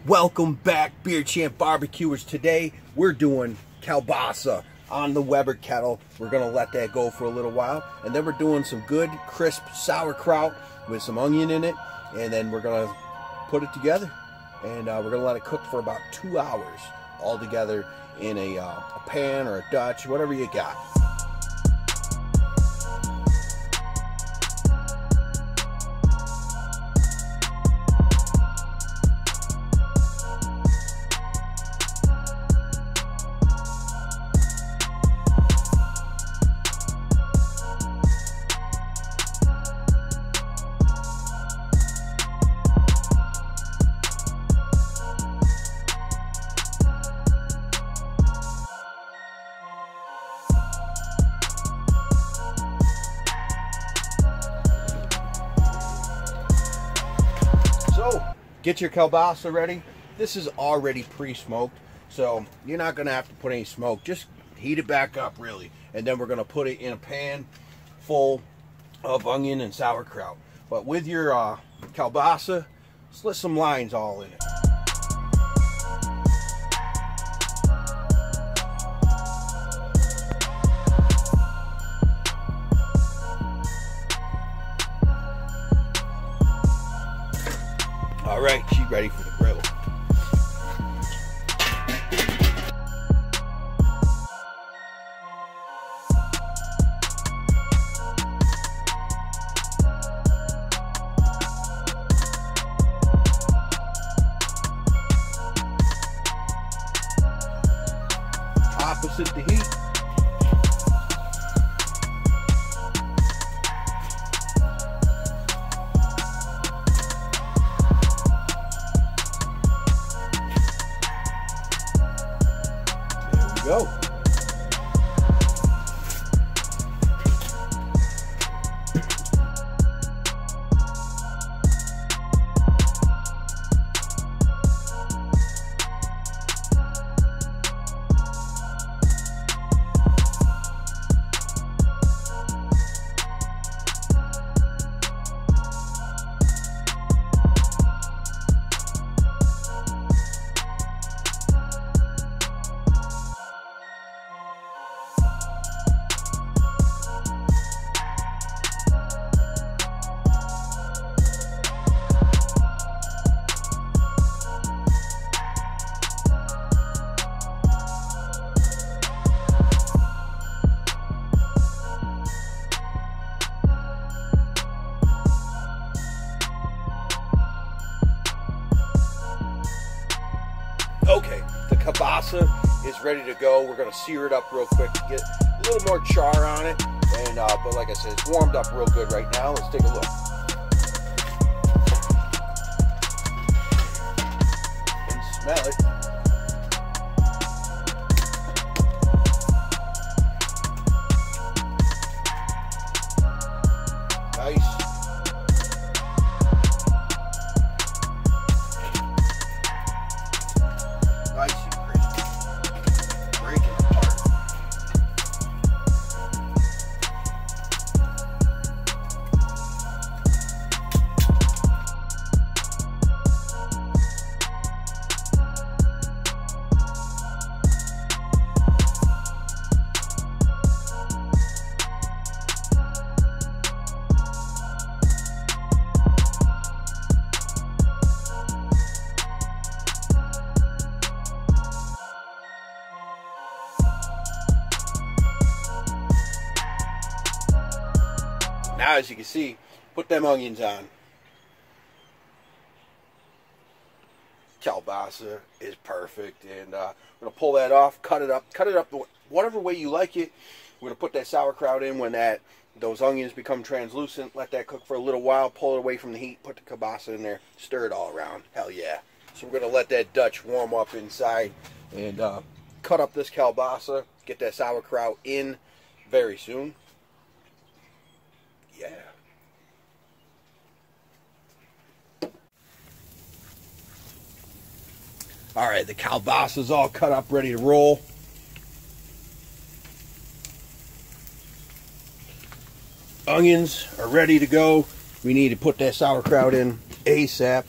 Welcome back, Beer Champ barbecuers. Today we're doing kielbasa on the Weber Kettle. We're gonna let that go for a little while, and then we're doing some good crisp sauerkraut with some onion in it, and then we're gonna put it together, and we're gonna let it cook for about 2 hours all together in a pan or a Dutch, whatever you got. So, get your kielbasa ready. This is already pre-smoked, so you're not going to have to put any smoke. Just heat it back up, really. And then we're going to put it in a pan full of onion and sauerkraut. But with your kielbasa, slit some lines all in it. All right, she's ready for the grill. Opposite the heat. Go. Okay, the kielbasa is ready to go. We're gonna sear it up real quick to get a little more char on it, and but like I said, it's warmed up real good right now. Let's take a look and smell it. Nice. Nice and crispy. Break it apart. Now, as you can see, put them onions on. Kielbasa is perfect, and we're gonna pull that off, cut it up whatever way you like it. We're gonna put that sauerkraut in when those onions become translucent. Let that cook for a little while. Pull it away from the heat. Put the kielbasa in there. Stir it all around. Hell yeah! So we're gonna let that Dutch warm up inside, and cut up this kielbasa. Get that sauerkraut in very soon. Yeah. All right, the kielbasa is all cut up, ready to roll. Onions are ready to go. We need to put that sauerkraut in ASAP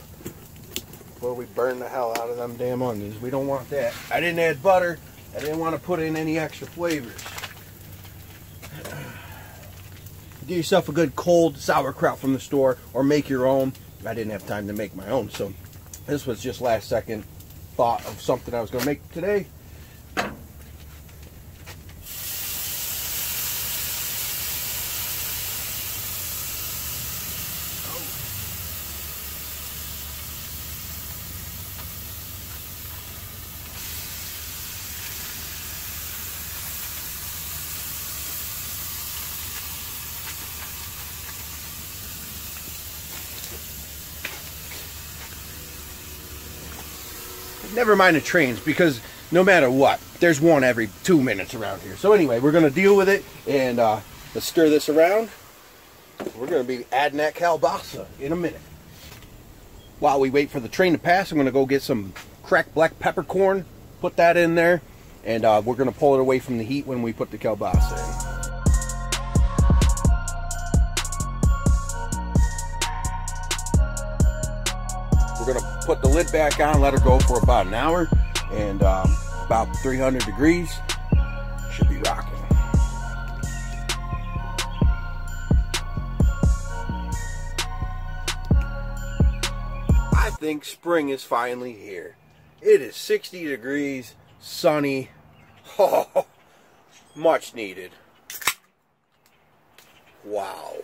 before we burn the hell out of them damn onions. We don't want that. I didn't add butter. I didn't want to put in any extra flavors. Get yourself a good cold sauerkraut from the store or make your own. I didn't have time to make my own, so this was just last second thought of something I was going to make today. Never mind the trains, because no matter what, there's one every 2 minutes around here. So anyway, we're going to deal with it, and let's stir this around. We're going to be adding that kielbasa in a minute. While we wait for the train to pass, I'm going to go get some cracked black peppercorn, put that in there, and we're going to pull it away from the heat when we put the kielbasa in. We're going to put the lid back on, let her go for about an hour, and about 300 degrees, should be rocking. I think spring is finally here. It is 60 degrees, sunny, oh, much needed. Wow.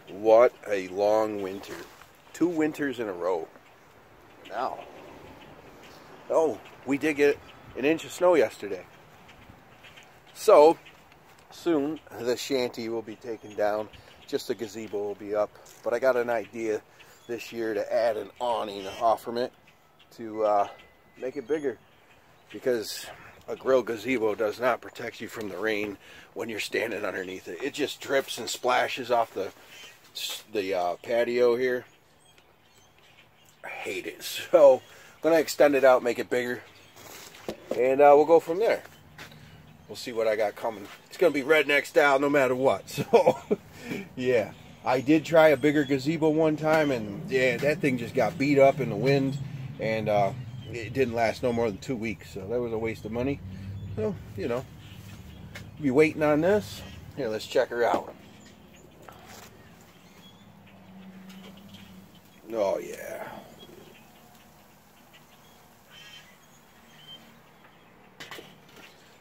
What a long winter. 2 winters in a row. Now. Oh, we did get an inch of snow yesterday. So, soon the shanty will be taken down. Just the gazebo will be up. But I got an idea this year to add an awning off from it to make it bigger. Because a grill gazebo does not protect you from the rain when you're standing underneath it. It just drips and splashes off the patio here. I hate it. So I'm going to extend it out, make it bigger, and we'll go from there. We'll see what I got coming. It's going to be redneck style no matter what. So yeah, I did try a bigger gazebo one time, and yeah, that thing just got beat up in the wind, and it didn't last no more than 2 weeks. So that was a waste of money. So, you know, be waiting on this. Here, let's check her out. Oh yeah.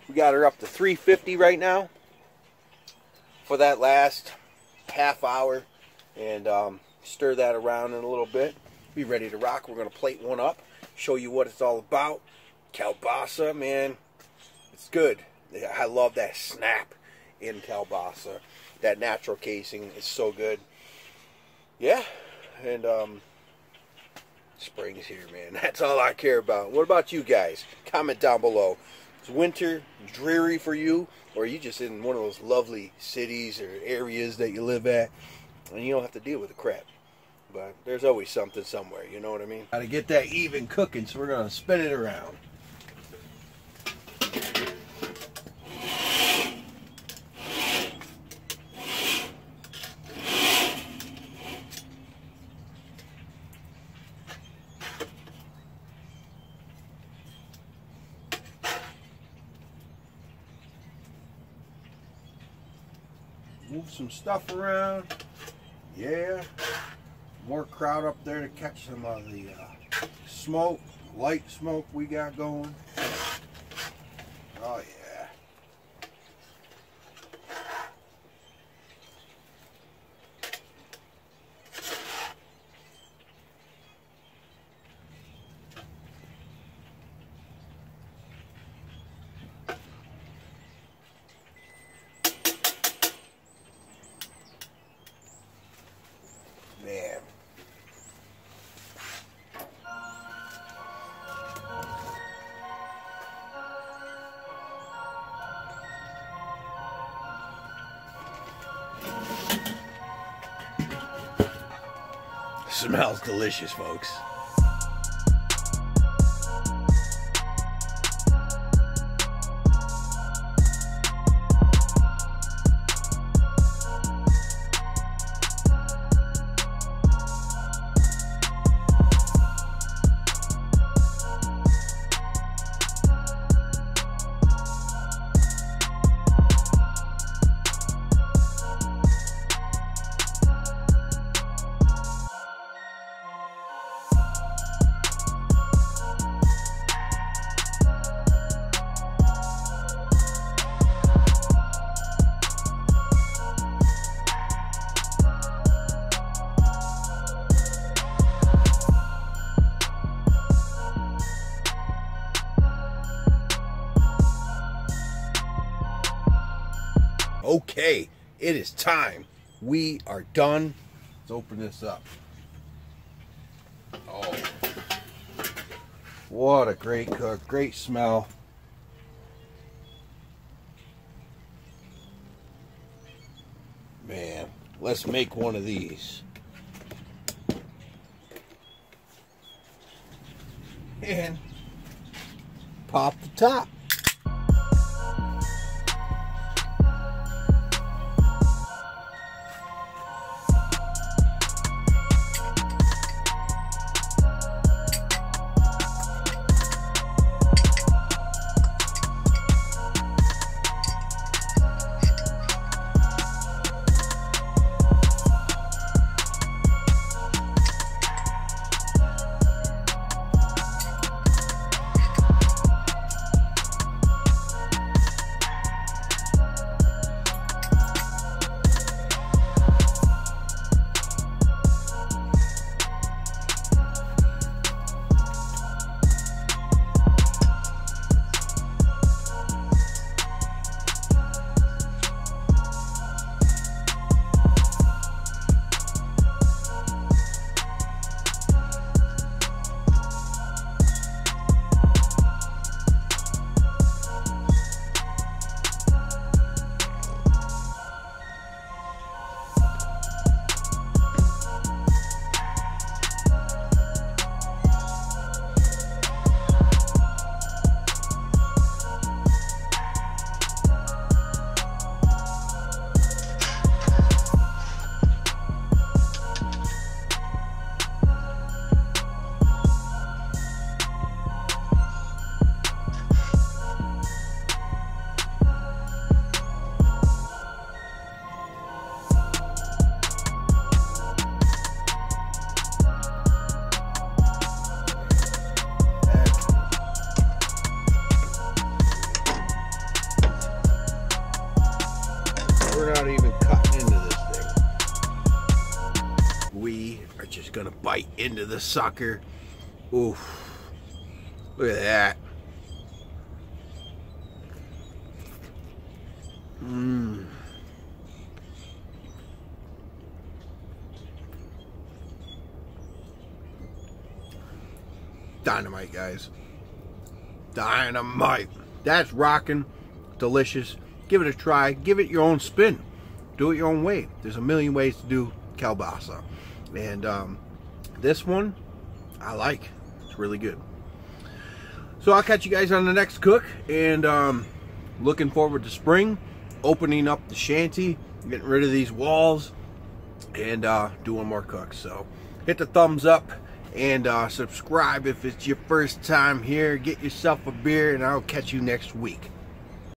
We got her up to 350 right now for that last half hour, and stir that around in a little bit. Be ready to rock. We're going to plate one up, show you what it's all about. Kielbasa, man, it's good. I love that snap in kielbasa. That natural casing is so good. Yeah. And spring's here, man. That's all I care about. What about you guys? Comment down below. Is winter dreary for you, or are you just in one of those lovely cities or areas that you live at and you don't have to deal with the crap? But there's always something somewhere, you know what I mean? Got to get that even cooking, so we're going to spin it around. Move some stuff around. Yeah. More kraut up there to catch some of the smoke, light smoke we got going. Oh yeah. Man. Smells delicious, folks. Okay, it is time. We are done. Let's open this up. Oh, what a great cook, great smell. Man, let's make one of these. And pop the top. We're not even cutting into this thing. We are just gonna bite into the sucker. Oof. Look at that. Mmm. Dynamite, guys. Dynamite. That's rocking. Delicious. Give it a try. Give it your own spin. Do it your own way. There's a million ways to do kielbasa. And this one, I like. It's really good. So I'll catch you guys on the next cook. And looking forward to spring. Opening up the shanty. Getting rid of these walls. And doing more cooks. So hit the thumbs up. And subscribe if it's your first time here. Get yourself a beer. And I'll catch you next week.